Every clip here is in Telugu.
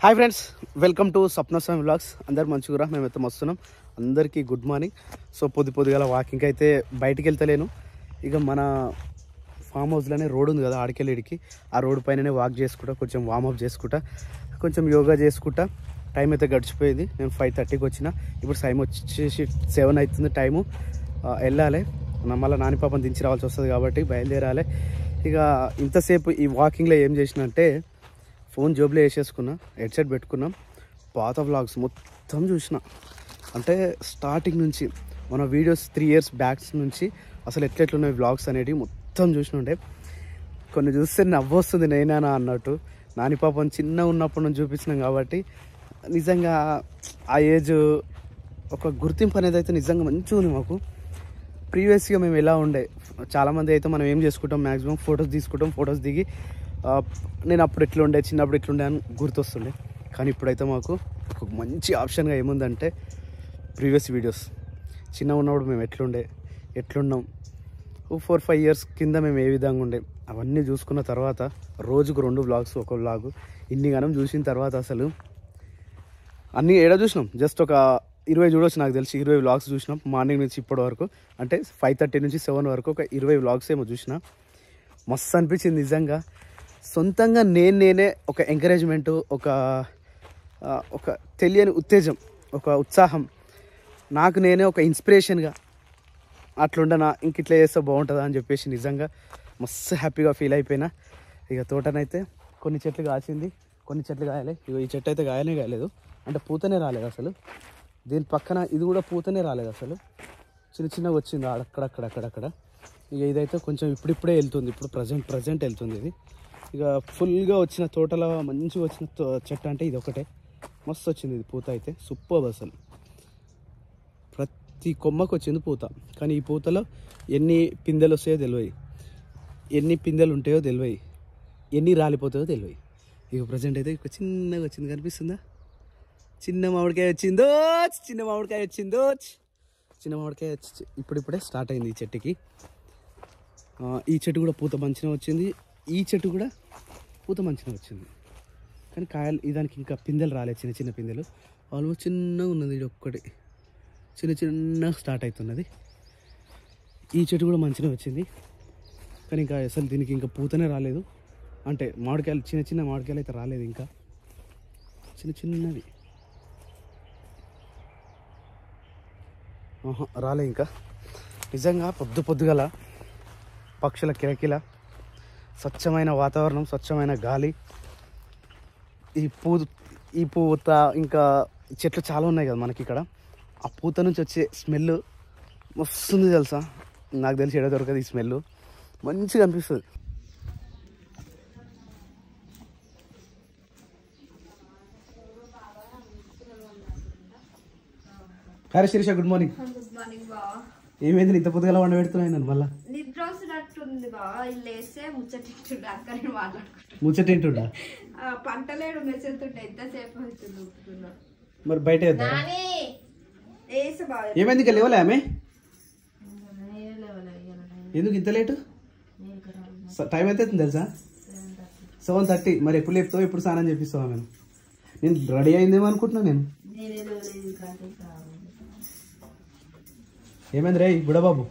Hi friends, welcome to Swapnaswami vlogs. అందరు మంచిగా మేమైతే వస్తున్నాం. అందరికీ గుడ్ మార్నింగ్. సో పొద్దుగల వాకింగ్ అయితే బయటికి వెళ్తలేను. ఇక మన ఫామ్ హౌస్లోనే రోడ్ ఉంది కదా, ఆడికెళ్ళిడికి ఆ రోడ్ పైననే వాక్ చేసుకుంటా, కొంచెం వార్మప్ చేసుకుంటా, కొంచెం యోగా చేసుకుంటా టైం అయితే గడిచిపోయింది. నేను 5:30కి వచ్చిన. ఇప్పుడు టైం వచ్చేసి 7 అవుతుంది. టైము వెళ్ళాలి. మళ్ళీ నాని పాపని దించి రావాల్సి వస్తుంది కాబట్టి బయలుదేరాలి. ఇక ఇంతసేపు ఈ వాకింగ్లో ఏం చేసినంటే ఫోన్ జోబులో వేసేసుకున్నా, హెడ్సెట్ పెట్టుకున్నాం, పాత వ్లాగ్స్ మొత్తం చూసిన. అంటే స్టార్టింగ్ నుంచి మన వీడియోస్ 3 years బ్యాక్స్ నుంచి అసలు ఎట్లెట్లున్నాయి వ్లాగ్స్ అనేవి మొత్తం చూసినుండే. కొన్ని చూస్తే నవ్వొస్తుంది నేనా అన్నట్టు. నాని పాపం చిన్న ఉన్నప్పటి నుంచి చూపించినాం కాబట్టి నిజంగా ఆ ఏజ్ ఒక గుర్తింపు అనేది అయితే నిజంగా మంచిగా ఉంది మాకు. ప్రీవియస్గా మేము ఎలా ఉండే, చాలామంది అయితే మనం ఏం చేసుకుంటాం, మ్యాక్సిమం ఫొటోస్ తీసుకుంటాం, ఫొటోస్ దిగి నేను అప్పుడు ఎట్లుండే, చిన్నప్పుడు ఎట్లుండే అని గుర్తొస్తుండే. కానీ ఇప్పుడైతే మాకు ఒక మంచి ఆప్షన్గా ఏముందంటే ప్రీవియస్ వీడియోస్. చిన్న ఉన్నప్పుడు మేము ఎట్లున్నాం 4-5 years కింద మేము ఏ విధంగా ఉండే అవన్నీ చూసుకున్న తర్వాత రోజుకు 2 vlogs, ఒక వ్లాగు ఇన్ని గణం చూసిన తర్వాత అసలు అన్నీ ఏడా చూసినాం. జస్ట్ ఒక 20 చూడవచ్చు నాకు తెలిసి. 20 vlogs చూసినాం మార్నింగ్ నుంచి ఇప్పటి వరకు. అంటే 5:30 నుంచి 7 వరకు ఒక 20 vlogs ఏమో చూసిన. మస్తు అనిపించింది నిజంగా. సొంతంగా నేనే ఒక ఎంకరేజ్మెంటు, ఒక తెలియని ఉత్తేజం, ఒక ఉత్సాహం, నాకు నేనే ఒక ఇన్స్పిరేషన్గా అట్లుండనా, ఇంక ఇట్లా చేస్తే బాగుంటుందా అని చెప్పేసి నిజంగా మస్తు హ్యాపీగా ఫీల్ అయిపోయినా. ఇక తోటనైతే కొన్ని చెట్లు కాసింది, కొన్ని చెట్లు కాయలే. ఇక ఈ చెట్టు అయితే కాయలేదు, అంటే పూతనే రాలేదు అసలు. దీని పక్కన ఇది కూడా పూతనే రాలేదు అసలు, చిన్నగా వచ్చింది అక్కడక్కడ. ఇక ఇదైతే కొంచెం ఇప్పుడిప్పుడే వెళ్తుంది, ఇప్పుడు ప్రజెంట్ వెళ్తుంది ఇది. ఇక ఫుల్గా వచ్చిన తోటలో మంచిగా వచ్చిన చెట్టు అంటే ఇది ఒకటే. మస్తు వచ్చింది ఇది పూత అయితే, సూపర్ అసలు. ప్రతి కొమ్మకు వచ్చింది పూత. కానీ ఈ పూతలో ఎన్ని పిందెలు వస్తాయో తెలియదు, ఎన్ని పిందెలు ఉంటాయో తెలియదు, ఎన్ని రాలిపోతాయో తెలియదు. ఇక ప్రజెంట్ అయితే ఇక చిన్నగా వచ్చింది, కనిపిస్తుందా? చిన్న మామిడికాయ వచ్చిందో, చిన్న మామిడికాయ ఇప్పుడిప్పుడే స్టార్ట్ అయింది ఈ చెట్టుకి. ఈ చెట్టు కూడా పూత మంచిగా వచ్చింది, ఈ చెట్టు కూడా పూత మంచిగా వచ్చింది. కానీ కాయలు దానికి ఇంకా పిందెలు రాలేదు, చిన్న పిందెలు. ఆల్మోస్ట్ చిన్నగా ఉన్నది, ఇది ఒక్కటి చిన్న స్టార్ట్ అవుతున్నది. ఈ చెట్టు కూడా మంచిగా వచ్చింది, కానీ ఇంకా అసలు దీనికి ఇంకా పూతనే రాలేదు. అంటే మామిడికాయలు చిన్న మామిడికాయలు అయితే రాలేదు, ఇంకా చిన్నవి రాలే ఇంకా. నిజంగా పొద్దుగల పక్షుల కిలకిల, స్వచ్ఛమైన వాతావరణం, స్వచ్ఛమైన గాలి, ఈ పూత ఇంకా చెట్లు చాలా ఉన్నాయి కదా మనకి ఇక్కడ. ఆ పూత నుంచి వచ్చే స్మెల్ వస్తుంది తెలుసా. నాకు తెలిసి ఎడ దొరకదు ఈ స్మెల్, మంచిగా అనిపిస్తుంది. Hari Sirisha, good morning. ఏమైంది ఇంత పొద్దుగల వండ పెడుతున్నాయి నన్ను? మళ్ళా ముచ్చటింటుండా? మరి బయట ఏమైంది? ఇంకా లేవలే ఆమె? ఎందుకు ఇంత లేటు? టైం అయితే అవుతుంది తెలుసా, 7:30. మరి ఎప్పుడు లేపుతావు, ఎప్పుడు స్నానం చేపిస్తావా? నేను రెడీ అయిందేమో అనుకుంటున్నా. నేను ఏమైంది రే బుడబాబు?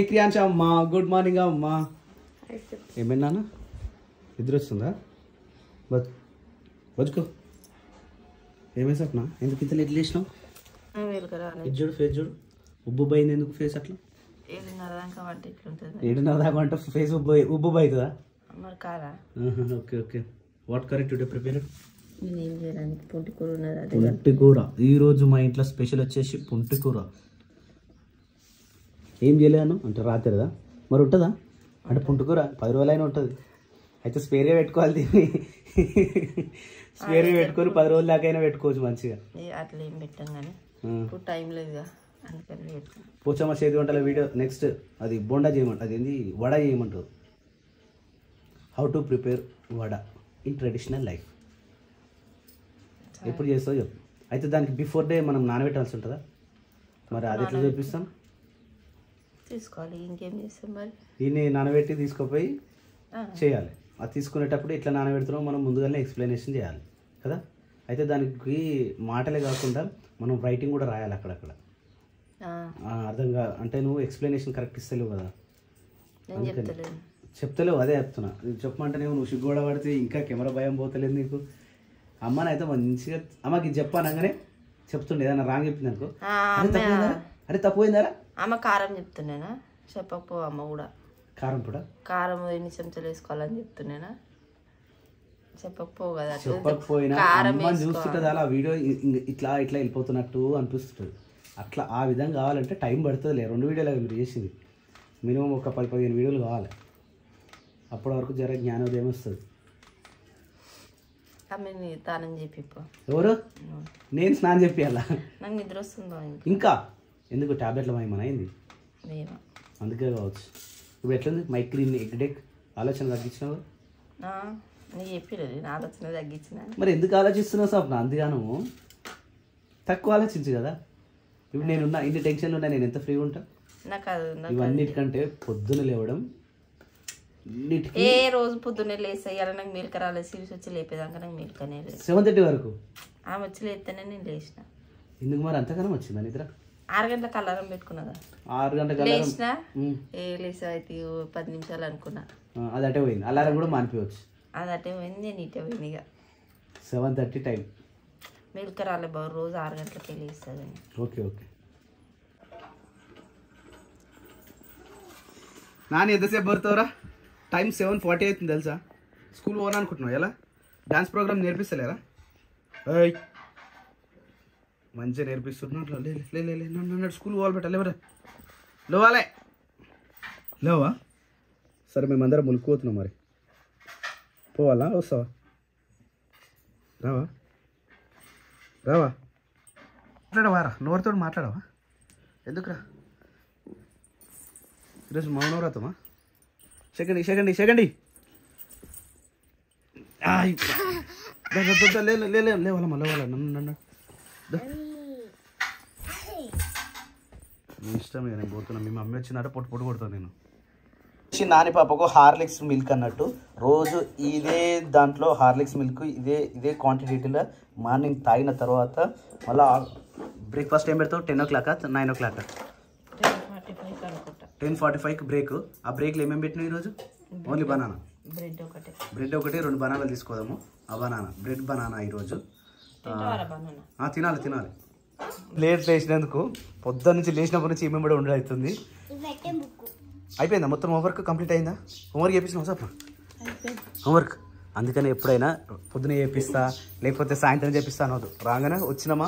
క్రియాంశ అమ్మా, గుడ్ మార్నింగ్ అమ్మా. ఏమైనా నిద్ర వస్తుందా? బతుకో. ఏమైంది సప్న? ఎందుకు ఇంత లేట్ లేచినావు? చూడు ఫేస్ చూడు, ఉబ్బు పోయింది. ఎందుకు ఫేస్ అట్లా? 7:30 దాకా వంట ఫేస్ ఉబ్బు అవుతుందా? Okay. What correct today prepared? పుంటి కూర. ఈరోజు మా ఇంట్లో స్పెషల్ వచ్చేసి పుంటి కూర. ఏం చేయలేను అంటే రాత్రిదా? మరి ఉంటుందా? అంటే పుంటుకూర 10 రోజులైనా ఉంటుంది. అయితే స్పేర్గా పెట్టుకోవాలి దీన్ని. స్పేర్గా పెట్టుకొని 10 రోజుల దాకా అయినా పెట్టుకోవచ్చు మంచిగా. అట్లా ఏం పెట్టాం కానీ ఇప్పుడు టైం లేదు, అందుకని పోచమ్మ 7 గంటల వీడియో నెక్స్ట్. అది బోండా చేయమంటారు, అది ఏంది వడ చేయమంటారు. How to prepare vada in traditional life. ఎప్పుడు చేస్తావు చెప్పు. అయితే దానికి బిఫోర్ డే మనం నానబెట్టాల్సి ఉంటుందా? మరి అది ఎట్లా చూపిస్తాం? తీసుకోవాలి, ఇంకేం చేస్తాం మరి. దీన్ని నానబెట్టి తీసుకుపోయి చేయాలి. అది తీసుకునేటప్పుడు ఎట్లా నానబెడుతున్నామో మనం ముందుగానే ఎక్స్ప్లెనేషన్ చేయాలి కదా. అయితే దానికి మాటలే కాకుండా మనం రైటింగ్ కూడా రాయాలి అక్కడక్కడ. అర్థంగా అంటే నువ్వు ఎక్స్ప్లెనేషన్ కరెక్ట్ ఇస్తలేవు కదా, చెప్తలేవు. అదే చెప్తున్నా, చెప్పమంటే నువ్వు సిగ్గుగూడ పడితే ఇంకా కెమెరా భయం పోతలేదు నీకు. అమ్మనైతే మంచిగా అమ్మకి చెప్పానగానే చెప్తుండే, ఏదైనా రాంగ్ చెప్పింది అనుకో, అరే తప్పుపోయిందారా అమ్మ కారం చెప్తున్నానా, చెప్పకపో అమ్మ కూడా కారం కూడా కారం ఎన్ని చెంచాలు వేసుకోవాలని చెప్తున్నానా, చెప్పకపో కదా. చెప్పకపోయినా అమ్మని చూస్తుంటుంది అలా వీడియో ఇట్లా ఇట్లా వెళ్ళిపోతున్నట్టు అనిపిస్తుంది. అట్లా ఆ విధంగా కావాలంటే టైం పడుతుందిలే. 2 వీడియోలు మీరు చేసింది, మినిమం ఒక 10-15 వీడియోలు కావాలి. అప్పటి వరకు జర జ్ఞానోదయం వస్తుంది. తానం చెప్పి ఎవరు నేను స్నానం చెప్పియాలా? నాకు నిద్ర వస్తుందో ఇంకా ఎందుకు టాబ్లెట్ల ఏమైనా అయింది అందుకే కావచ్చు. ఇప్పుడు ఎట్లుంది మైగ్రేన్ హెడేక్ ఆలోచన తగ్గించినావు? నీకు చెప్పలేదు నా ఆలోచన తగ్గించిన. మరి ఎందుకు ఆలోచిస్తున్నావు స్వప్న అంతగానో? తక్కువ ఆలోచించు కదా. ఇప్పుడు నేనున్నా ఇన్ని టెన్షన్లు ఉన్నా, నేను ఎంత ఫ్రీగా ఉంటా? ఇవన్నిటికంటే పొద్దున లేవడం. ఏ రోజు పొద్దున్నే లేస్తాయి అలా నాకు మేలుక రాలేదు. సిరీస్ వచ్చి లేపేదాకా నాకు మేలుకనే లేదు. 7:30 వరకు ఆమె వచ్చి లేస్తేనే నేను లేచిన. ఎందుకు మరి అంతగానం వచ్చిందా నిద్ర? 6 గంటలకు అలారం పెట్టుకున్నదా, 6 గంటలకు లేచిన లేసా అయితే 10 నిమిషాలు అనుకున్నా. అది అటే పోయింది. అలారం కూడా మానిపోవచ్చు. అది అటే పోయింది, నేను ఇటే పోయింది. ఇక 7:30 టైం మేలుక రాలే బాబు. రోజు 6 గంటలకి లేస్తుంది. Okay okay. నాని ఎంతసేపు పడుతావురా? టైం 7:40 అవుతుంది తెలుసా. స్కూల్ పోను అనుకుంటున్నావు. ఎలా డాన్స్ ప్రోగ్రామ్ నేర్పిస్తలేరా? మంచిగా నేర్పిస్తున్నట్లు. నన్ను స్కూల్ పోవాలి పెట్టాలి. ఎవరా లేవాలే? లేవా? సరే మేమందరం ములుకుపోతున్నాం. మరి పోవాలా? వస్తావా? రావా? మాట్లాడవారా? నోరుతో మాట్లాడవా? ఎందుకురా ఈరోజు మౌనవ్రతమా? సెకండ్ లేవాలమ్మా నన్ను ఇష్టం. నేను పోతున్నా. మీ మమ్మీ వచ్చినారా పొట్టు కొడతాను నేను. నాని పాపకు హార్లిక్స్ మిల్క్ అన్నట్టు రోజు ఇదే దాంట్లో హార్లిక్స్ మిల్క్ ఇదే క్వాంటిటీలో మార్నింగ్ తాగిన తర్వాత మళ్ళీ బ్రేక్ఫాస్ట్ ఏం పెడతావు? 10 o'clock 9 o'clock 10:45కి బ్రేక్. ఆ బ్రేక్లో ఏమేమి పెట్టినావు ఈరోజు? ఓన్లీ బనానా, బ్రెడ్ ఒకటి 2 బనానాలు తీసుకోదాము. ఆ బ్రెడ్ బనానా ఈరోజు తినాలి. లేట్ లేచినందుకు పొద్దున్న నుంచి లేచినప్పటి నుంచి ఏమేమి కూడా ఉండవుతుంది. అయిపోయిందా మొత్తం? హోంవర్క్ కంప్లీట్ అయిందా? హోంవర్క్ చేయించినావు సార్? హోంవర్క్ అందుకని ఎప్పుడైనా పొద్దున చేపిస్తా లేకపోతే సాయంత్రం చేపిస్తా అనవద్దు. రాగానే వచ్చినామా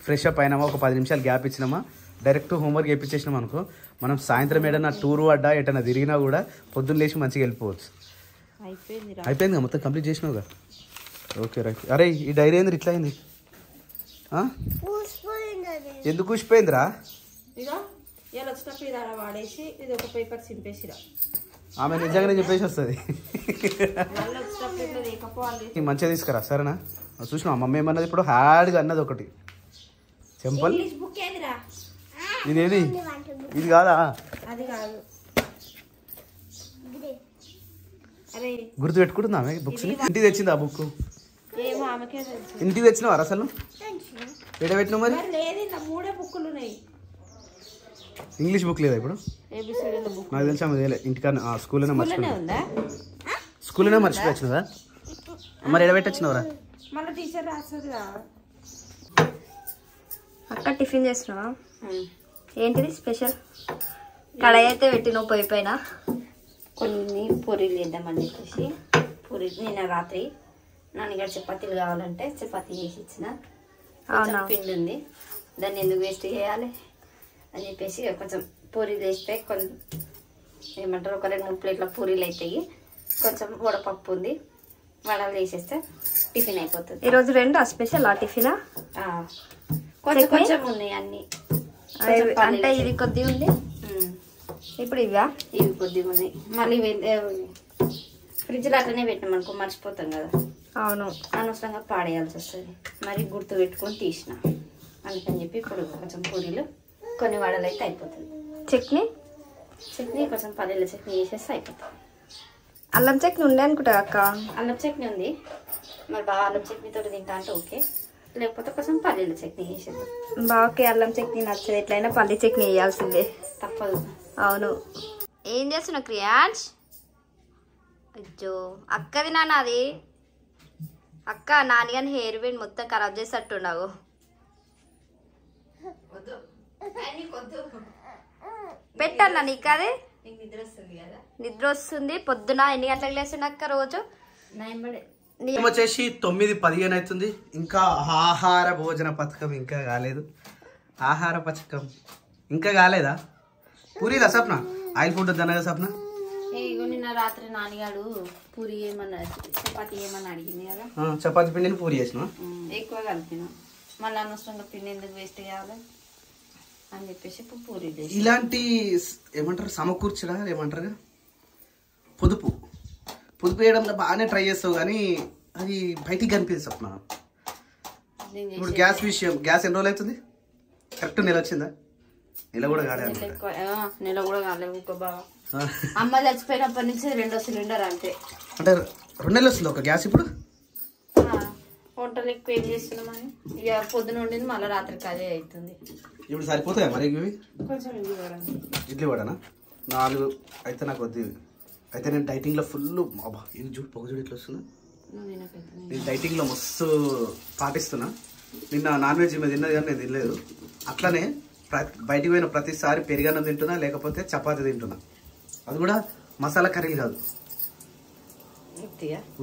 ఫ్రెష్ అప్ అయినామా, ఒక 10 నిమిషాలు గ్యాప్ ఇచ్చినామా, డైరెక్ట్ హోంవర్క్ చేయించేసినాం అనుకో, మనం సాయంత్రం ఏదైనా టూర్ పడ్డా ఎటైనా తిరిగినా కూడా పొద్దున్న లేచి మంచిగా వెళ్ళిపోవచ్చు. అయిపోయింది మొత్తం కంప్లీట్ చేసినావుగా? Okay right. అరే ఈ డైరీ ఏంది ఇట్లా అయింది? ఎందుకు కూసిపోయిందిరా? ఆమె నిజంగానే చెప్పేసి వస్తుంది. మంచిగా తీసుకురా సరేనా? చూసినా మమ్మీ ఏమన్నది ఇప్పుడు హార్డ్గా అన్నది ఒకటి చెంపల్. ఇదేది? ఇది కాదా? గుర్తు పెట్టుకుంటుందా ఆమె బుక్స్? ఇంటికి తెచ్చింది ఆ బుక్? ఇంటికి తెచ్చినావారు అసలు? ఎక్కడ పెట్టినావు మరి? ఇంగ్లీష్ బుక్ లేదా ఇప్పుడు? నాకు తెలిసి ఆమె ఇంటికన్నా స్కూల్లోనే మర్చిపోయింది. స్కూల్లోనే మర్చిపోవచ్చుదా? మరి ఎక్కడ పెట్టొచ్చినవరా? అక్క టిఫిన్ చేస్తున్నావా? ఏంటిది స్పెషల్? కడాయి అయితే పెట్టినావు పొయ్యి పైన. కొన్ని పూరీలు చేద్దామని చెప్పేసి పూరీలు నిన్న రాత్రి నాన్నగారు చపాతీలు కావాలంటే చపాతీ చేసి ఇచ్చిన. పిండి ఉంది, దాన్ని ఎందుకు వేస్ట్ చేయాలి అని చెప్పేసి కొంచెం పూరీలు వేస్తే కొంచెం ఏమంటారు ఒక 2-3 ప్లేట్ల పూరీలు అవుతాయి. కొంచెం వడపప్పు ఉంది, వడలు వేసేస్తే టిఫిన్ అయిపోతుంది. ఈరోజు 2 స్పెషల్ ఆ టిఫినా? కొంచెం ఉన్నాయి అన్ని. అంటే ఇది కొద్దిగా ఉంది, ఇప్పుడు ఇవి కొద్దిగా ఉన్నాయి. మళ్ళీ ఫ్రిడ్జ్లో అట్లనే పెట్టినాం అనుకో మర్చిపోతాం కదా. అవును, అనవసరంగా పాడేయాల్సి వస్తుంది. మరి గుర్తు పెట్టుకొని తీసిన. అందుకని చెప్పి ఇప్పుడు కొంచెం పూరీలు కొన్ని వడలు అయితే అయిపోతుంది. చట్నీ కొంచెం పల్లీల చట్నీ చేసేస్తే అయిపోతుంది. అల్లం చట్నీ ఉండే అనుకుంటా అక్క. అల్లం చట్నీ ఉంది, మరి బాగా అల్లం చట్నీతో తింటా అంటే ఓకే, లేకపోతే కొంచెం పల్లీల చట్నీ వేసేది. బావకి అల్లం చట్నీ నచ్చదు, ఎట్లయినా పల్లి చట్నీ వేయాల్సిందే, తప్పదు. అవును. ఏం చేస్తున్నావు క్రియాన్స్? అయ్యో అక్కది నాన్న అది. అక్క నాన్నగాని హెయిర్ బ్యాండ్ మొత్తం ఖరాబ్ చేసేటట్టున్నావు. పెట్టన్నా నీకు అది నిద్ర వస్తుంది కదా. నిద్ర వస్తుంది. పొద్దున ఎన్ని గంటలకు లేస్తున్నా అక్క రోజు? వచ్చేసి 9:15 అవుతుంది. ఇంకా ఆహార భోజన పథకం ఇంకా కాలేదు. ఆహార పథకం ఇంకా కాలేదా? పూరీలా సప్న? ఆయిల్ ఫుడ్ వద్దనగా సప్న? ఇగో నిన్న రాత్రి నాన్నగాడు పూరి ఏమన్నా చపాతి ఏమన్నా అడిగింది కదా, చపాతి పిండిని పూరి చేసిన ఎక్కువ కలిపిన. మళ్ళీ అనవసరంగా పిండి ఎందుకు వేస్ట్ చేయాలి అని చెప్పేసి ఇప్పుడు పూరి చేసి. ఇలాంటి ఏమంటారు సమకూర్చడా ఏమంటారు పొదుపు వేయడంలో బాగానే ట్రై చేస్తావు కానీ అది బయటికి కనిపిస్తుంది సప్న. ఇప్పుడు గ్యాస్ విషయం, గ్యాస్ ఎన్ని రోజులు అవుతుంది? కరెక్ట్ నెల వచ్చిందా? నెల కూడా కాలేదు. నెల కూడా కాలేదు. ఇంకో బాగా అమ్మ చచ్చిపోయినప్పటి నుంచి 2వ సిలిండర్ అంతే. అంటే 2 నెలలు వస్తుంది ఒక గ్యాస్ ఇప్పుడు. వంటలు ఎక్కువ ఏం చేస్తున్నామని ఇక పొద్దున ఉండింది మళ్ళీ రాత్రికి అదే అవుతుంది. ఇప్పుడు సరిపోతాయా మరి ఇవి? కొంచెం ఇడ్లీ వడనా 4 అయితే నాకు వద్దు. అయితే నేను డైటింగ్లో ఫుల్ ఇది చూడు పొగ చూడు ఇట్లా వస్తున్నా. నేను డైటింగ్లో మస్తు పాటిస్తున్నా. నిన్న నాన్ వెజ్ మీద తిన్నది కానీ నేను తినలేదు. అట్లనే బయటికి పోయిన ప్రతిసారి పెరుగన్నం తింటున్నా, లేకపోతే చపాతి తింటున్నా. అది కూడా మసాలా కర్రీలు కాదు,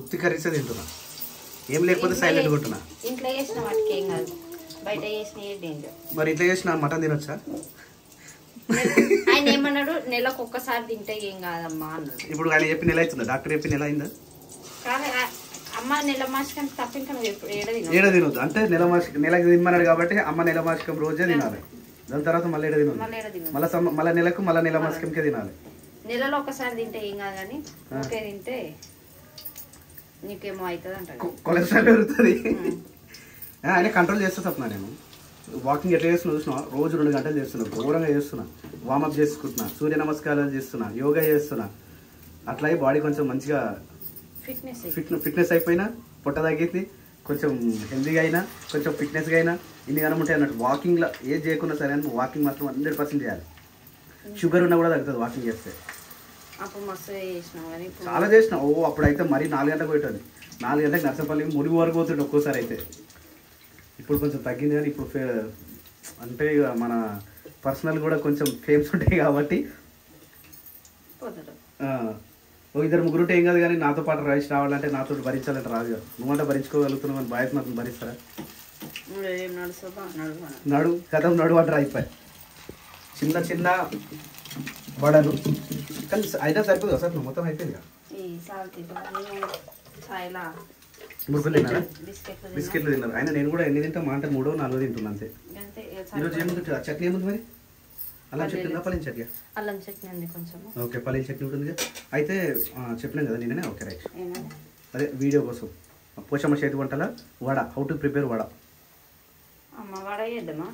ఉత్తి కర్రీసే తింటున్నా. ఏం లేకపోతే సైలెంట్ ఉంటున్నా. ఇంట్లో చేసిన వాటికి ఏం కాదు, బయట చేసిన డేంజర్. మరి ఇంట్లో చేసిన మటన్ తినొచ్చా? ఆయన ఏమన్నాడు, నెలకు ఒక్కసారి తింటే ఏం కాదమ్మా అన్నాడు. ఇప్పుడు ఆయన చెప్పి నెల అవుతుందా? డాక్టర్ చెప్పి నెల అయిందా? కానీ అమ్మ నెల మాసికం తప్ప ఇంకా నువ్వు ఏడ తినొద్దు అంటే నెలకు తినమన్నాడు కాబట్టి అమ్మ నెల మాసికం రోజే తినాలి. దాని తర్వాత మళ్ళీ ఏడ తినొద్దు, మళ్ళీ నెలకు మళ్ళీ నెల మాసికంకే తినాలి. నెలలో ఒకసారి తింటే ఏం కాదు కానీ ఒకే తింటే నీకేమో అవుతుంది అంటాడు. కొలెస్ట్రాల్ పెరుగుతుంది. ఆయన కంట్రోల్ చేస్తా తప్పనా. నేను వాకింగ్ ఎట్లా చేస్తున్నా చూసిన, రోజు 2 గంటలు చేస్తున్నా, ఘోరంగా చేస్తున్నా. వార్మప్ చేసుకుంటున్నా, సూర్య నమస్కారాలు చేస్తున్నా, యోగా చేస్తున్నా. అట్లాగే బాడీ కొంచెం మంచిగా ఫిట్నెస్ అయిపోయినా, పొట్ట తగ్గింది, కొంచెం హెల్తీగా అయినా, కొంచెం ఫిట్నెస్గా అయినా. ఇన్ని గనం ఉంటాయి అన్నట్టు. వాకింగ్లో ఏది చేయకుండా సరే అని వాకింగ్ మాత్రం 100% చేయాలి. షుగర్ ఉన్నా కూడా తగ్గుతుంది వాకింగ్ చేస్తే. చాలా చేసిన. అప్పుడైతే మరీ 4 గంటలకు పోయేటది. 4 గంటలకు నర్సపల్లి మురుగు వరకు పోతుండే ఒక్కోసారి అయితే. ఇప్పుడు కొంచెం తగ్గింది కానీ ఇప్పుడు అంటే ఇక మన పర్సనల్ కూడా కొంచెం ఫేమ్స్ ఉంటాయి కాబట్టి 2 ముగ్గురు ఉంటే ఏం కాదు. కానీ నాతో పాటు రైస్ రావాలంటే నాతో భరించాలంటే రాదు కదా. నువ్వంటే భరించుకోగలుగుతున్నావు కానీ బాయ్స్ మాత్రం భరిస్తారా? నడు కథం నడు అంటారు. అయిపోయి చిన్న చిన్న వడలు కానీ అయినా సరిపోదు కదా సార్. మొత్తం అయిపోయింది కదా. మురుకులు తిన్నారా? బిస్కెట్లు తిన్నారు. అయినా నేను కూడా ఎన్ని తింటా అంటే 3 4 తింటున్నా అంతే. ఈరోజు ఏముంది? చట్నీ ఏముంది మరి? అల్లం చట్నీ ఉందా? పల్లీల చట్నీ? అల్లం చట్నీ ఉంది కొంచెం. ఓకే, పల్లీల చట్నీ ఉంటుంది. అయితే చెప్పినాం కదా నిన్ననే. Okay right. అదే వీడియో కోసం పోషమ్మ చేతి వంటల vada, how to prepare vada. అమ్మ వడ చేద్దామా?